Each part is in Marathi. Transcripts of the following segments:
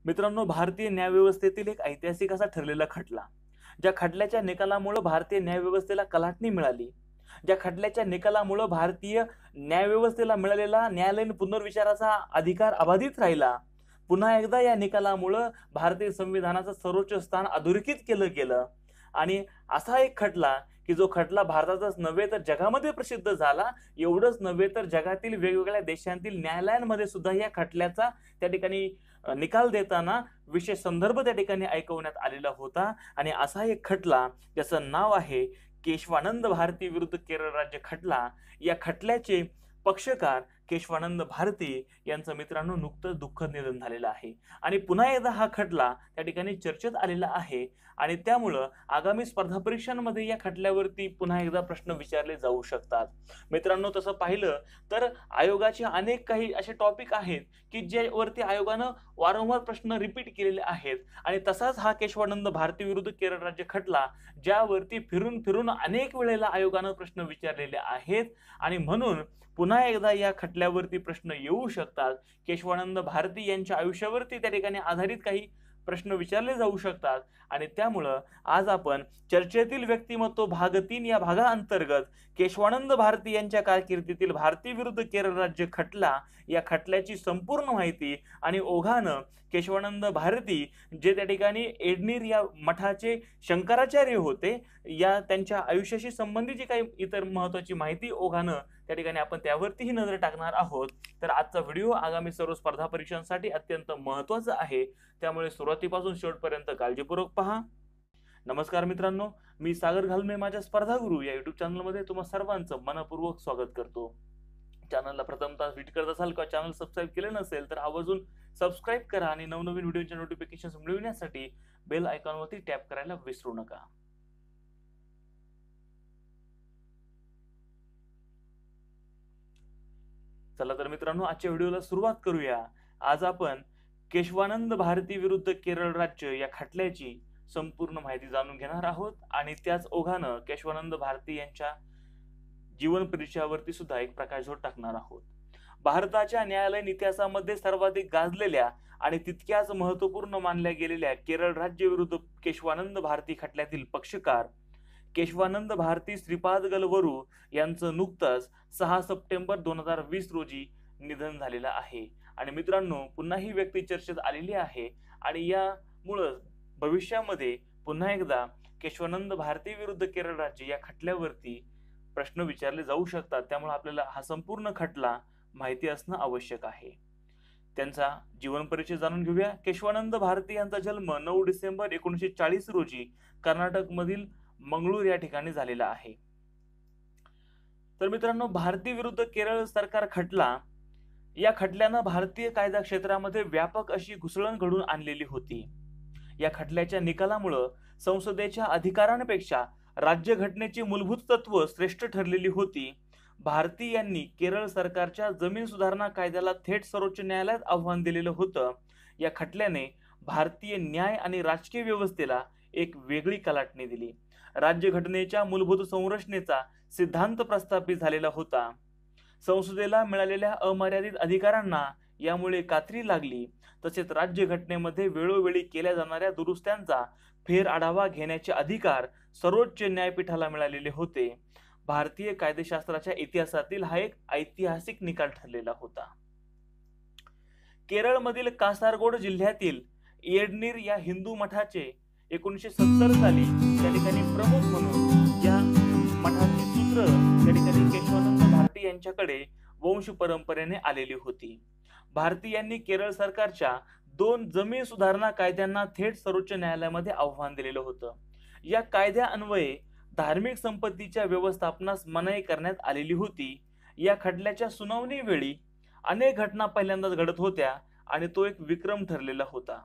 मित्रांनो, भारतीय न्यायव्यवस्थेतील एक ऐतिहासिक असा ठरलेला खटला, ज्या खटल्याच्या निकालामुळे भारतीय न्यायव्यवस्थेला कलाटणी मिळाली, ज्या खटल्याच्या निकालामुळे भारतीय न्यायव्यवस्थेला मिळालेला न्यायालयीन पुनर्विचाराचा अधिकार अबाधित राहिला, पुन्हा एकदा या निकालामुळे भारतीय संविधानाचं सर्वोच्च स्थान अधोरेखित केलं गेलं आणि असा एक खटला की जो खटला भारतातच नव्हे तर जगामध्ये प्रसिद्ध झाला. एवढंच नव्हे तर जगातील वेगवेगळ्या देशांतील न्यायालयांमध्ये सुद्धा या खटल्याचा त्या ठिकाणी निकाल देताना विशेष संदर्भ त्या ठिकाणी ऐकवण्यात आलेला होता. आणि असा एक खटला ज्याचं नाव आहे केशवानंद भारती विरुद्ध केरळ राज्य खटला. या खटल्याचे पक्षकार केशवानंद भारती यांचं मित्रांनो नुकतंच दुःखद निधन झालेलं आहे आणि पुन्हा एकदा हा खटला त्या ठिकाणी चर्चेत आलेला आहे आणि त्यामुळं आगामी स्पर्धा परीक्षांमध्ये या खटल्यावरती पुन्हा एकदा प्रश्न विचारले जाऊ शकतात. मित्रांनो, तसं पाहिलं तर आयोगाचे अनेक काही असे टॉपिक आहेत की ज्यावरती आयोगानं वारंवार प्रश्न रिपीट केलेले आहेत आणि तसाच हा केशवानंद भारती विरुद्ध केरळ राज्य खटला ज्यावरती फिरून फिरून अनेक वेळेला आयोगानं प्रश्न विचारलेले आहेत आणि म्हणून पुन्हा एकदा या खटल्यावरती प्रश्न येऊ शकतात. केशवानंद भारती यांच्या आयुष्यावरती त्या ठिकाणी आधारित काही प्रश्न विचारले जाऊ शकतात आणि त्यामुळं आज आपण चर्चेतील व्यक्तिमत्व भाग 3 या भागाअंतर्गत केशवानंद भारती यांच्या कारकिर्दीतील भारती विरुद्ध केरळ राज्य खटला या खटल्याची संपूर्ण माहिती आणि ओघानं केशवानंद भारती जे त्या ठिकाणी एडनीर या मठाचे शंकराचार्य होते, या त्यांच्या आयुष्याशी संबंधित जी काही इतर महत्वाची माहिती ओघानं त्या ठिकाणी आपण त्यावरतीही नजर टाकणार आहोत. तर आजचा व्हिडिओ आगामी सर्व स्पर्धा परीक्षांसाठी अत्यंत महत्त्वाचा आहे, त्यामुळे सुरुवातीपासून शेवटपर्यंत काळजीपूर्वक पहा. नमस्कार मित्रांनो, मी सागर घालमे माझ्या स्पर्धा गुरु या युट्यूब चॅनलमध्ये तुम्हा सर्वांचं मनपूर्वक स्वागत करतो. चॅनलला प्रथमतः व्हिजिट करत असाल किंवा चॅनल सबस्क्राईब केलं नसेल तर आवर्जून सबस्क्राईब करा आणि नवनवीन व्हिडिओच्या नोटिफिकेशन मिळविण्यासाठी बेल आयकॉनवरती टॅप करायला विसरू नका. चला तर मित्रांनो, आजच्या व्हिडिओला सुरुवात करूया. आज आपण केशवानंद भारती विरुद्ध केरळ राज्य या खटल्याची संपूर्ण माहिती जाणून घेणार आहोत आणि त्याच ओघानं केशवानंद भारती यांच्या जीवन परिचयावरती सुद्धा एक प्रकाशझोत टाकणार आहोत. भारताच्या न्यायालयीन इतिहासामध्ये सर्वाधिक गाजलेल्या आणि तितक्याच महत्वपूर्ण मानल्या गेलेल्या केरळ राज्य विरुद्ध केशवानंद भारती खटल्यातील पक्षकार केशवानंद भारती श्रीपाद गलवरू यांचं नुकतंच 6 सप्टेंबर 2020 रोजी निधन झालेलं आहे. आणि मित्रांनो, पुन्हा ही व्यक्ती चर्चेत आलेली आहे आणि यामुळं भविष्यामध्ये पुन्हा एकदा केशवानंद भारती विरुद्ध केरळ राज्य या खटल्यावरती प्रश्न विचारले जाऊ शकतात. त्यामुळे आपल्याला हा संपूर्ण खटला माहिती असणं आवश्यक आहे. त्यांचा जीवन परिचय जाणून घेऊया. केशवानंद भारती यांचा जन्म 9 डिसेंबर 1940 रोजी कर्नाटक मधील मंगळूर या ठिकाणी झालेला आहे. तर मित्रांनो, भारती विरुद्ध केरळ सरकार खटला या खटल्यानं भारतीय कायदा क्षेत्रामध्ये व्यापक अशी घुसळण घडून आणलेली होती. या खटल्याच्या निकालामुळं संसदेच्या अधिकारांपेक्षा राज्यघटनेची मूलभूत तत्व श्रेष्ठ ठरलेली होती. भारती यांनी केरळ सरकारच्या जमीन सुधारणा कायद्याला थेट सर्वोच्च न्यायालयात आव्हान दिलेलं होतं. या खटल्याने भारतीय न्याय आणि राजकीय व्यवस्थेला एक वेगळी कलाटणी दिली. राज्यघटनेच्या मूलभूत संरचनेचा सिद्धांत प्रस्थापित झालेला होता. संसदेला मिळालेल्या अमर्यादित अधिकारांना यामुळे कात्री लागली. तसेच राज्यघटनेमध्ये वेळोवेळी केल्या जाणाऱ्या दुरुस्त्यांचा फेर आढावा घेण्याचे अधिकार सर्वोच्च न्यायपीठाला मिळालेले होते. भारतीय कायदेशास्त्राच्या इतिहासातील हा एक ऐतिहासिक निकाल ठरलेला होता. केरळमधील कासारगोड जिल्ह्यातील एडनीर या हिंदू मठाचे 1970 साली त्या ठिकाणी प्रमुख म्हणून या मठाची सूत्र त्या ठिकाणी केशवानंद भारती यांच्याकडे वंश परंपरेने आलेली होती. भारती यांनी केरळ सरकारच्या 2 जमीन सुधारणा कायद्यांना थेट सर्वोच्च न्यायालयामध्ये आव्हान दिलेलं होतं. या कायद्या अन्वये धार्मिक संपत्तीच्या व्यवस्थापनास मनाई करण्यात आलेली होती. या खटल्याच्या सुनावणी वेळी अनेक घटना पहिल्यांदाच घडत होत्या आणि तो एक विक्रम ठरलेला होता.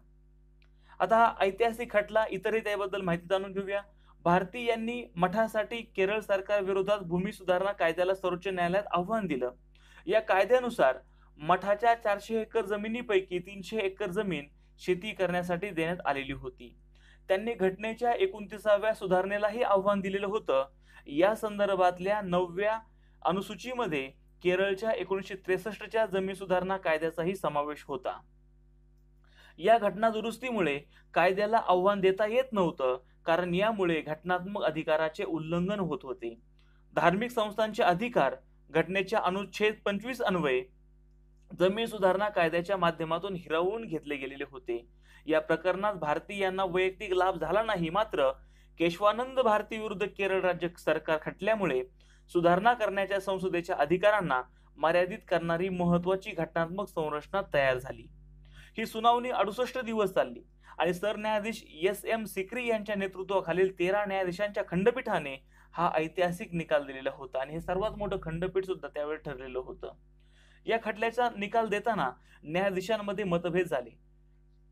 आता हा ऐतिहासिक खटला इतरही त्याबद्दल माहिती जाणून घेऊया. भारती यांनी मठासाठी केरळ सरकार विरोधात भूमी सुधारणा कायद्याला सर्वोच्च न्यायालयात आव्हान दिलं. या कायद्यानुसार मठाच्या 400 एकर जमिनीपैकी 300 एकर जमीन शेती करण्यासाठी देण्यात आलेली होती. त्यांनी घटनेच्या 29व्या सुधारणेलाही आव्हान दिलेलं होतं. या संदर्भातल्या 9व्या अनुसूचीमध्ये केरळच्या 1963च्या जमीन सुधारणा कायद्याचाही समावेश होता. या घटना दुरुस्तीमुळे कायद्याला आव्हान देता येत नव्हतं, कारण यामुळे घटनात्मक अधिकाराचे उल्लंघन होत होते. धार्मिक संस्थांचे अधिकार घटनेच्या अनुच्छेद 25 अन्वये जमीन सुधारणा कायद्याच्या माध्यमातून हिरावून घेतले गेलेले होते. या प्रकरणात भारती यांना वैयक्तिक लाभ झाला नाही, मात्र केशवानंद भारती विरुद्ध केरळ राज्य सरकार खटल्यामुळे सुधारणा करण्याच्या संसदेच्या अधिकारांना मर्यादित करणारी महत्वाची घटनात्मक संरचना तयार झाली. ही सुनावणी 68 दिवस चालली आणि सरन्यायाधीश एस.एम. सिक्री यांच्या नेतृत्वाखालील 13 न्यायाधीशांच्या खंडपीठाने हा ऐतिहासिक निकाल दिलेला होता आणि हे सर्वात मोठं खंडपीठ सुद्धा त्यावेळी ठरलेलं होतं. या खटल्याचा निकाल देताना न्यायाधीशांमध्ये मतभेद झाले,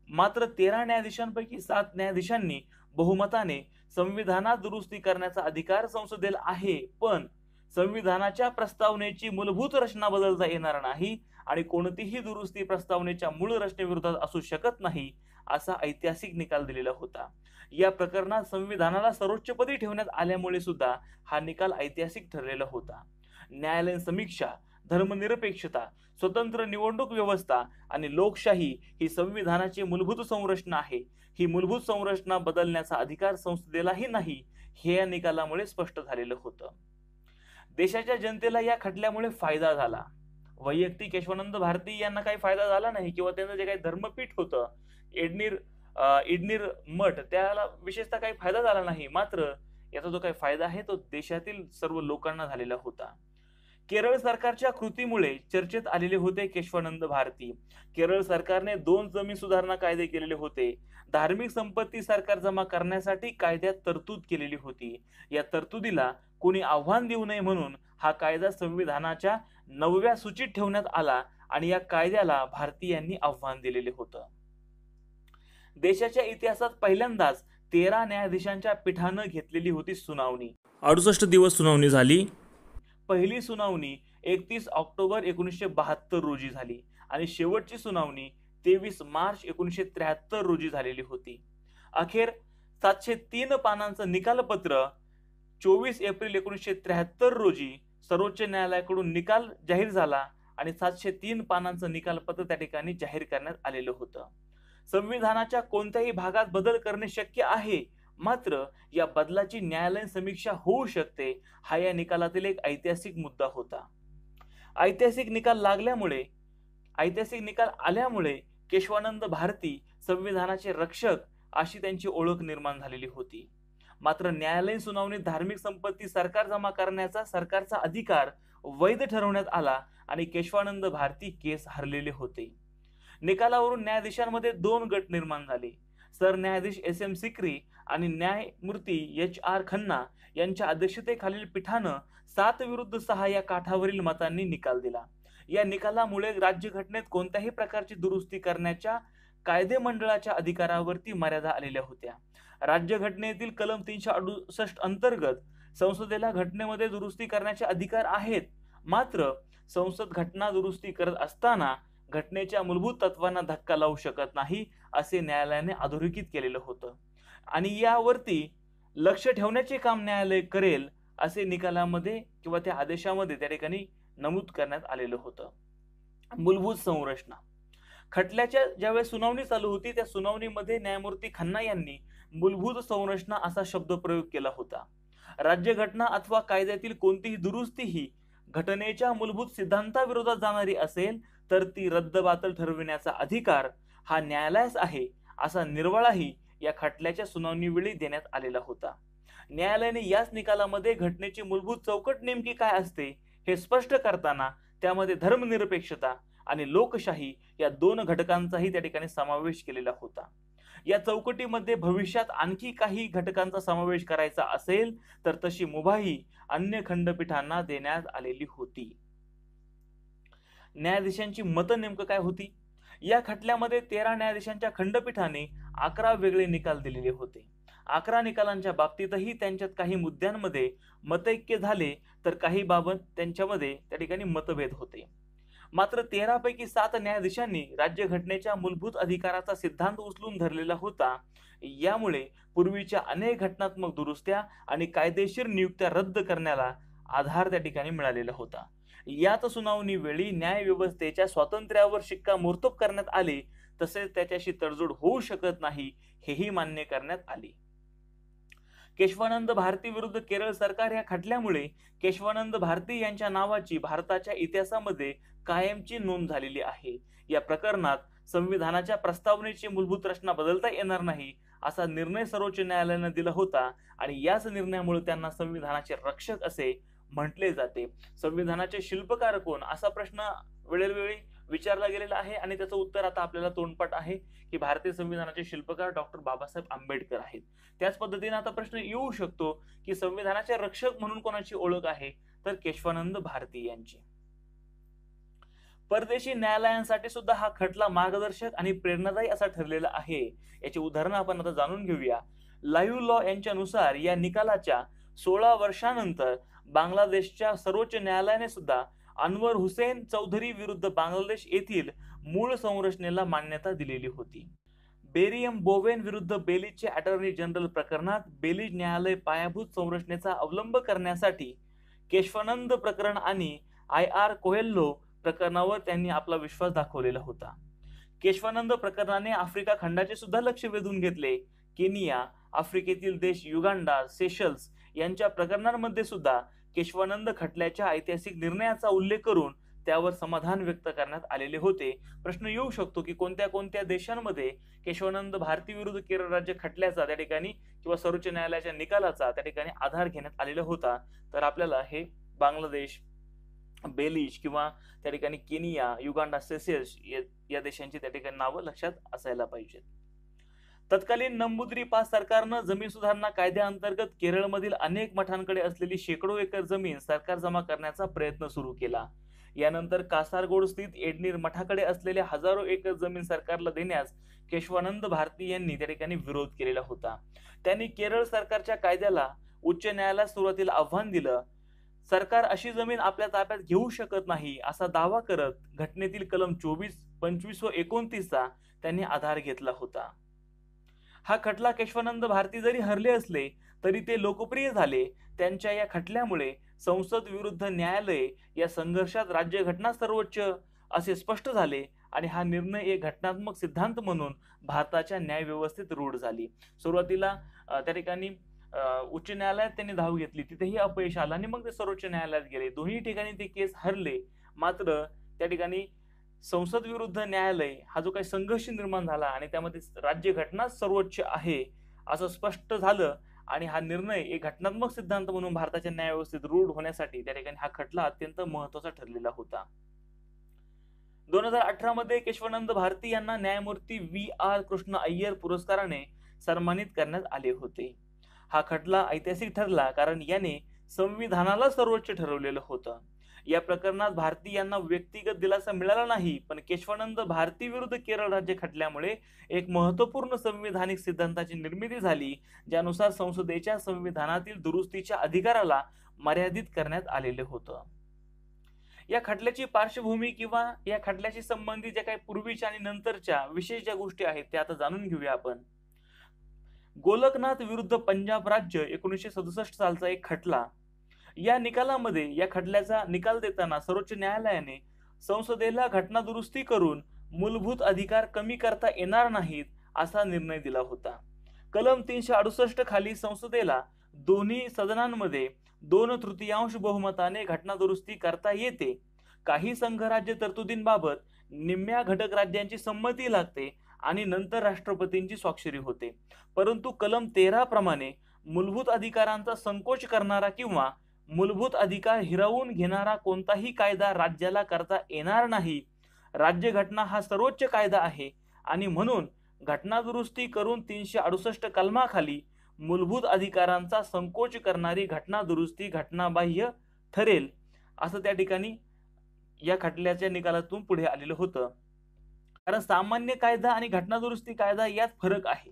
मात्र 13 न्यायाधीशांपैकी 7 न्यायाधीशांनी बहुमताने संविधानात दुरुस्ती करण्याचा अधिकार संसदेला आहे, पण संविधानाच्या प्रस्तावनेची मूलभूत रचना बदलता येणार नाही आणि कोणतीही दुरुस्ती प्रस्तावनेच्या मूळ रचनेविरोधात असू शकत नाही, असा ऐतिहासिक निकाल दिलेला होता. या प्रकरणात संविधानाला सर्वोच्चपदी ठेवण्यात आल्यामुळे सुद्धा हा निकाल ऐतिहासिक ठरलेला होता. न्यायालयीन समीक्षा, धर्मनिरपेक्षता, स्वतंत्र निवडणूक व्यवस्था आणि लोकशाही ही संविधानाची मूलभूत संरचना आहे. ही मूलभूत संरचना बदलण्याचा अधिकार संसदेलाही नाही, हे या निकालामुळे स्पष्ट झालेलं होतं. देशाच्या जनतेला या खटल्यामुळे फायदा झाला. वैयक्तिक केशवानंद भारती यांना काही फायदा झाला नाही किंवा त्यांचं जे काही धर्मपीठ होतं इडनीर मठ, त्याला विशेषतः काही फायदा झाला नाही, मात्र याचा जो काही फायदा आहे तो देशातील सर्व लोकांना झालेला होता. केरळ सरकारच्या कृतीमुळे चर्चेत आलेले होते केशवानंद भारती. केरळ सरकारने 2 जमीन सुधारणा कायदे केलेले होते. धार्मिक संपत्ती सरकार जमा करण्यासाठी कायद्यात तरतूद केलेली होती. या तरतुदीला कोणी आव्हान देऊ नये म्हणून हा कायदा संविधानाच्या 9व्या सूचीत ठेवण्यात आला आणि या कायद्याला भारतीयांनी आव्हान दिलेले होतं. देशाच्या इतिहासात पहिल्यांदाच 13 न्यायाधीशांच्या पीठानं घेतलेली होती सुनावणी. 68 दिवस सुनावणी झाली. पहिली सुनावणी 31 ऑक्टोबर 1972 रोजी झाली आणि शेवटची सुनावणी 23 मार्च 1973 रोजी झालेली होती. अखेर 703 पानांचं निकालपत्र 24 एप्रिल 1973 रोजी सर्वोच्च न्यायालयाकडून निकाल जाहीर झाला आणि 703 पानांचं निकालपत्र त्या ठिकाणी जाहीर करण्यात आलेलं होतं. संविधानाच्या कोणत्याही भागात बदल करणे शक्य आहे, मात्र या बदलाची न्यायालयीन समीक्षा होऊ शकते, हा या निकालातील एक ऐतिहासिक मुद्दा होता. ऐतिहासिक निकाल आल्यामुळे केशवानंद भारती संविधानाचे रक्षक अशी त्यांची ओळख निर्माण झालेली होती. मात्र न्यायालयीन सुनावणीत धार्मिक संपत्ती सरकार जमा करण्याचा सरकारचा अधिकार वैध ठरवण्यात आला आणि केशवानंद भारती केस हरलेले होते. निकालावरून न्यायाधीशांमध्ये 2 गट निर्माण झाले. सरन्यायाधीश एस.एम. सिक्री आणि न्यायमूर्ती एच.आर. खन्ना यांच्या अध्यक्षतेखालील पीठानं 7 विरुद्ध 6 या काठावरील मतांनी निकाल दिला. या निकालामुळे राज्यघटनेत कोणत्याही प्रकारची दुरुस्ती करण्याच्या कायदेमंडळाच्या अधिकारावरती मर्यादा आलेल्या होत्या. राज्यघटनेतील कलम 368 अंतर्गत संसदेला घटनेमध्ये दुरुस्ती करण्याचे अधिकार आहेत, मात्र संसद घटना दुरुस्ती करत असताना घटनेच्या मूलभूत तत्वांना धक्का लावू शकत नाही, असे न्यायालयाने अधोरेखित केलेलं होतं आणि यावरती लक्ष ठेवण्याचे काम न्यायालय करेल, असे निकालामध्ये किंवा त्या आदेशामध्ये त्या ठिकाणी नमूद करण्यात आलेलं होतं. मूलभूत संरचना खटल्याच्या ज्यावेळेस सुनावणी चालू होती, त्या सुनावणीमध्ये न्यायमूर्ती खन्ना यांनी मूलभूत संरचना असा शब्द प्रयोग केला होता. राज्यघटना अथवा कायद्यातील कोणतीही दुरुस्ती ही घटनेच्या मूलभूत सिद्धांताविरोधात जाणारी असेल तर ती रद्दबातल ठरविण्याचा अधिकार हा न्यायालयास आहे, असा निर्वाळाही या खटल्याच्या सुनावणीवेळी देण्यात आलेला होता. न्यायालयाने याच निकालामध्ये घटनेची मूलभूत चौकट नेमकी काय असते हे स्पष्ट करताना त्यामध्ये धर्मनिरपेक्षता आणि लोकशाही या 2 घटकांचाही त्या ठिकाणी समावेश केलेला होता. या चौकटीमध्ये भविष्यात आणखी काही घटकांचा समावेश करायचा असेल तर तशी मुभाही अन्य खंडपीठांना देण्यात आलेली होती. न्यायाधीशांची मतं नेमकं काय होती? या खटल्यामध्ये 13 न्यायाधीशांच्या खंडपीठाने 11 वेगळे निकाल दिलेले होते. 11 निकालांच्या बाबतीतही त्यांच्यात काही मुद्द्यांमध्ये मतैक्य झाले तर काही बाबत त्यांच्यामध्ये त्या ठिकाणी मतभेद होते. मात्र 13 पैकी 7 न्यायाधीशांनी राज्यघटनेच्या मूलभूत अधिकाराचा सिद्धांत उचलून धरलेला होता. यामुळे पूर्वीच्या अनेक घटनात्मक दुरुस्त्या आणि कायदेशीर नियुक्त्या रद्द करण्याला आधार त्या ठिकाणी मिळालेला होता. याच सुनावणी वेळी न्याय व्यवस्थेच्या स्वातंत्र्यावर शिक्कामोर्तब करण्यात आले तसेच त्याच्याशी तडजोड होऊ शकत नाही हेही मान्य करण्यात आले. केशवानंद भारती विरुद्ध केरळ सरकार या खटल्यामुळे केशवानंद भारती यांच्या नावाची भारताच्या इतिहासामध्ये कायमची नोंद झालेली आहे. या प्रकरणात संविधानाच्या प्रस्तावनेची मूलभूत रचना बदलता येणार नाही असा निर्णय सर्वोच्च न्यायालयाने दिला होता आणि याच निर्णयामुळे त्यांना संविधानाचे रक्षक असे म्हटले जाते. संविधानाचे शिल्पकार कोण असा प्रश्न वेळोवेळी विचारला गेलेला आहे आणि त्याचं उत्तर आता आपल्याला तोंडपाठ आहे की भारतीय संविधानाचे शिल्पकार डॉक्टर बाबासाहेब आंबेडकर आहेत. त्याच पद्धतीने आता प्रश्न येऊ शकतो की संविधानाचे रक्षक म्हणून कोणाची ओळख आहे, तर केशवानंद भारती यांची. परदेशी न्यायालयांसाठी सुद्धा हा खटला मार्गदर्शक आणि प्रेरणादायी असा ठरलेला आहे. याची उदाहरणं आपण आता जाणून घेऊया. लाईव्ह लॉ यांच्यानुसार या निकालाच्या 16 वर्षानंतर बांगलादेशच्या सर्वोच्च न्यायालयाने सुद्धा अनवर हुसेन चौधरी विरुद्ध बांगलादेश येथील मूळ संरचनेला मान्यता दिलेली होती. बेरियम बोवेन विरुद्ध बेलीजचे अटॉर्नी जनरल प्रकरणात बेलीज न्यायालय पायाभूत संरचनेचा अवलंब करण्यासाठी केशवानंद प्रकरण आणि IR कोहेल्लो प्रकरणावर त्यांनी आपला विश्वास दाखवलेला होता. केशवानंद प्रकरणाने आफ्रिका खंडाचे सुद्धा लक्ष वेधून घेतले. केनिया, आफ्रिकेतील देश युगांडा, सेशल्स यांच्या प्रकरणांमध्ये सुद्धा केशवानंद खटल्याच्या ऐतिहासिक निर्णयाचा उल्लेख करून त्यावर समाधान व्यक्त करण्यात आलेले होते. प्रश्न येऊ शकतो की कोणत्या कोणत्या देशांमध्ये केशवानंद भारती विरुद्ध केरळ राज्य खटल्याचा त्या ठिकाणी किंवा सर्वोच्च न्यायालयाच्या निकालाचा त्या ठिकाणी आधार घेण्यात आलेला होता. तर आपल्याला हे बांगलादेश, बेलीज किंवा त्या ठिकाणी केनिया, युगांडा, सेशेल्स या देशांची त्या ठिकाणी नावं लक्षात असायला पाहिजेत. तत्कालीन नंबूद्री पास सरकारनं जमीन सुधारणा कायद्याअंतर्गत केरळमधील अनेक मठांकडे असलेली शेकडो एकर जमीन सरकार जमा करण्याचा प्रयत्न सुरू केला. यानंतर कासारगोड स्थित एडनीर मठाकडे असलेल्या हजारो एकर जमीन सरकारला देण्यास केशवानंद भारती यांनी त्या ठिकाणी विरोध केलेला होता. त्यांनी केरळ सरकारच्या कायद्याला उच्च न्यायालयात सुरुवातीला आव्हान दिलं. सरकार अशी जमीन आपल्या ताब्यात घेऊ शकत नाही असा दावा करत घटनेतील कलम 24, 25 व 29चा त्यांनी आधार घेतला होता. हा खटला केशवानंद भारती जरी हरले असले तरी ते लोकप्रिय झाले. त्यांच्या या खटल्यामुळे संसद विरुद्ध न्यायालय या संघर्षात राज्यघटना सर्वोच्च असे स्पष्ट झाले आणि हा निर्णय एक घटनात्मक सिद्धांत म्हणून भारताच्या न्याय व्यवस्थेत रूढ झाली. सुरुवातीला त्या ठिकाणी उच्च न्यायालयात त्यांनी धाव घेतली, तिथेही अपयश आलं आणि मग ते सर्वोच्च न्यायालयात गेले. दोन्ही ठिकाणी ते केस हरले. मात्र त्या ठिकाणी संसद विरुद्ध न्यायालय हा जो काही संघर्ष निर्माण झाला आणि त्यामध्ये राज्यघटना सर्वोच्च आहे असं स्पष्ट झालं आणि हा निर्णय एक घटनात्मक सिद्धांत म्हणून भारताच्या न्याय व्यवस्थेत रूढ होण्यासाठी त्या ठिकाणी हा खटला अत्यंत महत्वाचा ठरलेला होता. 2018 मध्ये केशवानंद भारती यांना न्यायमूर्ती VR कृष्ण अय्यर पुरस्काराने सन्मानित करण्यात आले होते. हा खटला ऐतिहासिक ठरला कारण याने संविधानाला सर्वोच्च ठरवलेलं होतं. या प्रकरणात भारती यांना व्यक्तिगत दिलासा मिळाला नाही, पण केशवानंद भारती विरुद्ध केरळ राज्य खटल्यामुळे एक महत्वपूर्ण संविधानिक सिद्धांताची निर्मिती झाली, ज्यानुसार संसदेच्या संविधानातील दुरुस्तीच्या अधिकाराला मर्यादित करण्यात आलेले होतं. या खटल्याची पार्श्वभूमी किंवा या खटल्याशी संबंधित ज्या काही पूर्वीच्या आणि नंतरच्या विशेष ज्या गोष्टी आहेत त्या आता जाणून घेऊया आपण. गोलकनाथ विरुद्ध पंजाब राज्य 1967 सालचा एक खटला. या निकालामध्ये या खटल्याचा निकाल देताना सर्वोच्च न्यायालयाने संसदेला घटना दुरुस्ती करून मूलभूत अधिकार कमी करता येणार नाहीत असा निर्णय दिला होता. कलम 368 खाली संसदेला दोन्ही सदनांमध्ये 2/3 बहुमताने घटना दुरुस्ती करता येते. काही संघराज्य तरतुदींबाबत निम्म्या घटक राज्यांची संमती लागते आणि नंतर राष्ट्रपतींची स्वाक्षरी होते. परंतु कलम 13 प्रमाणे मूलभूत अधिकारांचा संकोच करणारा किंवा मूलभूत अधिकार हिरावून घेणारा कोणताही कायदा राज्याला करता येणार नाही. राज्यघटना हा सर्वोच्च कायदा आहे आणि म्हणून घटना दुरुस्ती करून 368 कलमाखाली मूलभूत अधिकारांचा संकोच करणारी घटना दुरुस्ती घटनाबाह्य ठरेल असं त्या ठिकाणी या खटल्याच्या निकालातून पुढे आलेलं होतं. कारण सामान्य कायदा आणि घटना दुरुस्ती कायदा यात फरक आहे.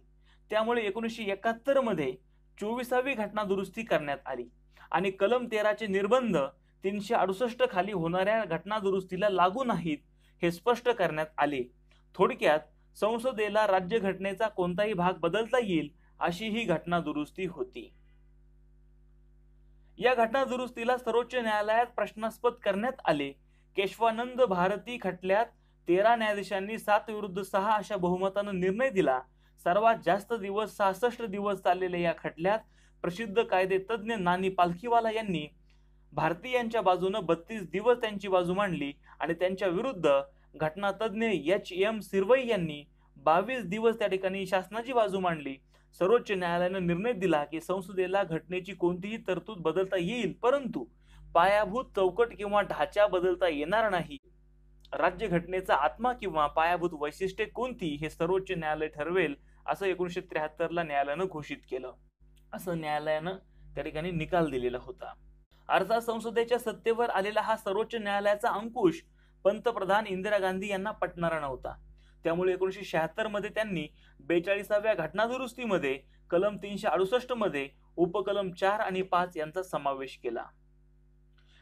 त्यामुळे 1971 मध्ये 24वी घटना दुरुस्ती करण्यात आली आणि कलम 13चे निर्बंध 368 खाली होणाऱ्या घटना दुरुस्तीला लागू नाहीत हे स्पष्ट करण्यात आले. थोडक्यात संसदेला राज्यघटनेचा कोणताही भाग बदलता येईल अशी ही घटना दुरुस्ती होती. या घटना दुरुस्तीला सर्वोच्च न्यायालयात प्रश्नास्पद करण्यात आले. केशवानंद भारती खटल्यात 13 न्यायाधीशांनी 7 विरुद्ध 6 अशा बहुमतानं निर्णय दिला. सर्वात जास्त दिवस 66 दिवस चाललेल्या या खटल्यात प्रसिद्ध कायदे तज्ज्ञ नानी पालखीवाला यांनी भारतीयांच्या बाजूनं 32 दिवस त्यांची बाजू मांडली आणि त्यांच्या विरुद्ध घटनातज्ञ HM सिरवई यांनी 22 दिवस त्या ठिकाणी शासनाची बाजू मांडली. सर्वोच्च न्यायालयाने निर्णय दिला की संसदेला घटनेची कोणतीही तरतूद बदलता येईल, परंतु पायाभूत चौकट किंवा ढाचा बदलता येणार नाही. राज्यघटनेचा आत्मा किंवा पायाभूत वैशिष्ट्ये कोणती हे सर्वोच्च न्यायालय ठरवेल, असं 1973 ला न्यायालयानं घोषित केलं. असं न्यायालयानं त्या ठिकाणी निकाल दिलेला होता. अर्थात संसदेच्या सत्तेवर आलेला हा सर्वोच्च न्यायालयाचा अंकुश पंतप्रधान इंदिरा गांधी यांना पटणारा नव्हता. त्यामुळे 1976 मध्ये त्यांनी 42व्या घटनादुरुस्तीमध्ये कलम 368 मध्ये उपकलम 4 आणि 5 यांचा समावेश केला.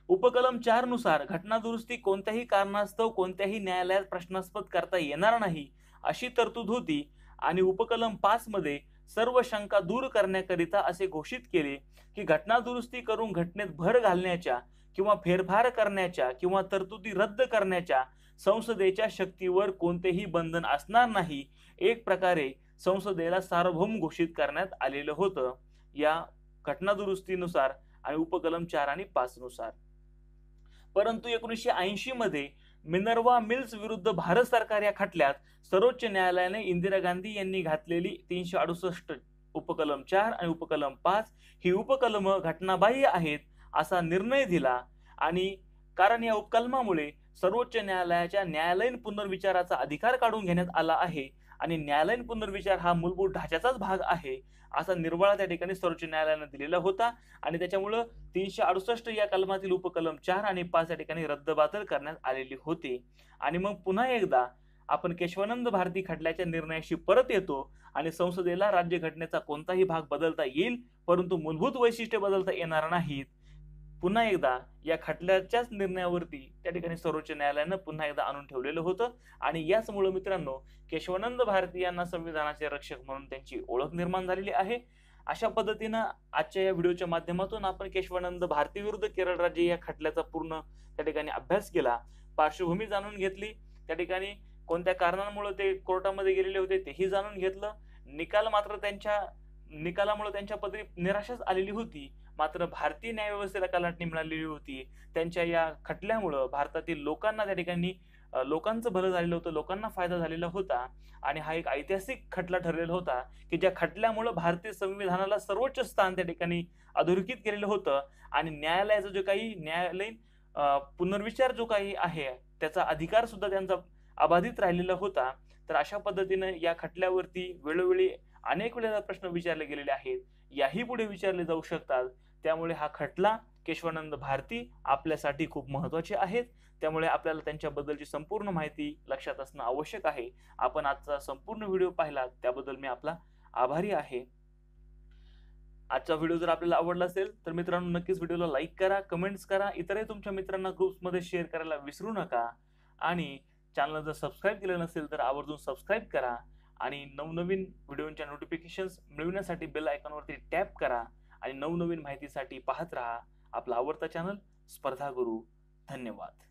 उपकलम 4 नुसार घटनादुरुस्ती कोणत्याही कारणास्तव कोणत्याही न्यायालयात प्रश्नास्पद करता येणार नाही अशी तरतूद होती आणि उपकलम 5 मध्ये सर्व शंका दूर करण्याकरिता असे घोषित केले की घटनादुरुस्ती करून घटनेत भर घालण्याच्या किंवा फेरफार करण्याच्या किंवा तरतुदी रद्द करण्याच्या संसदेच्या शक्तीवर कोणतेही बंधन असणार नाही. एक प्रकारे संसदेला सार्वभौम घोषित करण्यात आलेलं होतं या घटनादुरुस्तीनुसार आणि उपकलम 4 आणि 5 नुसार. परंतु 1980 मध्ये मिनर्वा मिल्स विरुद्ध भारत सरकार या खटल्यात सर्वोच्च न्यायालयाने इंदिरा गांधी यांनी घातलेली 368 उपकलम 4 आणि उपकलम 5 ही उपकलम घटनाबाह्य आहेत असा निर्णय दिला आणि कारण या उपकलमामुळे सर्वोच्च न्यायालयाच्या न्यायालयीन पुनर्विचाराचा अधिकार काढून घेण्यात आला आहे आणि न्यायालयीन पुनर्विचार हा मूलभूत ढाच्याचाच भाग आहे असा निर्वाळा त्या ठिकाणी सर्वोच्च न्यायालयाने दिलेला होता आणि त्याच्यामुळे 368 या कलमातील उपकलम 4 आणि 5 या ठिकाणी रद्दबातल करण्यात आलेली होती. आणि मग पुन्हा एकदा आपण केशवानंद भारती खटल्याच्या निर्णयाशी परत येतो आणि संसदेला राज्यघटनेचा कोणताही भाग बदलता येईल, परंतु मूलभूत वैशिष्ट्ये बदलता येणार नाहीत. पुन्हा एकदा या खटल्याच्याच निर्णयावरती त्या ठिकाणी सर्वोच्च न्यायालयानं पुन्हा एकदा आणून ठेवलेलं होतं आणि याचमुळे मित्रांनो केशवानंद भारती यांना संविधानाचे रक्षक म्हणून त्यांची ओळख निर्माण झालेली आहे. अशा पद्धतीनं आजच्या या व्हिडिओच्या माध्यमातून आपण केशवानंद भारती विरुद्ध केरळ राज्य या खटल्याचा पूर्ण त्या ठिकाणी अभ्यास केला, पार्श्वभूमी जाणून घेतली, त्या ठिकाणी कोणत्या कारणांमुळे ते कोर्टामध्ये गेलेले होते तेही जाणून घेतलं. निकालामुळे त्यांच्या पदरी निराशाच आलेली होती, मात्र भारतीय न्यायव्यवस्थेला कलाटणी मिळालेली होती. त्यांच्या या खटल्यामुळं भारतातील लोकांना त्या ठिकाणी लोकांचं भलं झालेलं होतं, लोकांना फायदा झालेला होता आणि हा एक ऐतिहासिक खटला ठरलेला होता की ज्या खटल्यामुळे भारतीय संविधानाला सर्वोच्च स्थान त्या ठिकाणी अधोरेखित केलेलं होतं आणि न्यायालयाचा जो काही न्यायालयीन पुनर्विचार जो काही आहे त्याचा अधिकार सुद्धा त्यांचा अबाधित राहिलेला होता. तर अशा पद्धतीने या खटल्यावरती वेळोवेळी अनेक वेळेला प्रश्न विचारले गेलेले आहेत, याही पुढे विचारले जाऊ शकतात. त्यामुळे हा खटला केशवानंद भारती आपल्यासाठी खूप महत्वाचे आहेत. त्यामुळे आपल्याला त्यांच्याबद्दलची संपूर्ण माहिती लक्षात असणं आवश्यक आहे. आपण आजचा संपूर्ण व्हिडिओ पाहिला त्याबद्दल मी आपला आभारी आहे. आजचा व्हिडिओ जर आपल्याला आवडला असेल तर मित्रांनो नक्कीच व्हिडिओला लाईक करा, कमेंट्स करा, इतरही तुमच्या मित्रांना ग्रुप्समध्ये शेअर करायला विसरू नका आणि चॅनल जर सबस्क्राईब केलं नसेल तर आवर्जून सबस्क्राईब करा आणि नवनवीन व्हिडिओच्या नोटिफिकेशन्स मिळवण्यासाठी बेल आयकॉनवरती टॅप करा आणि नवनवीन माहितीसाठी पाहत राहा आपला आवडता चॅनल स्पर्धा गुरु. धन्यवाद.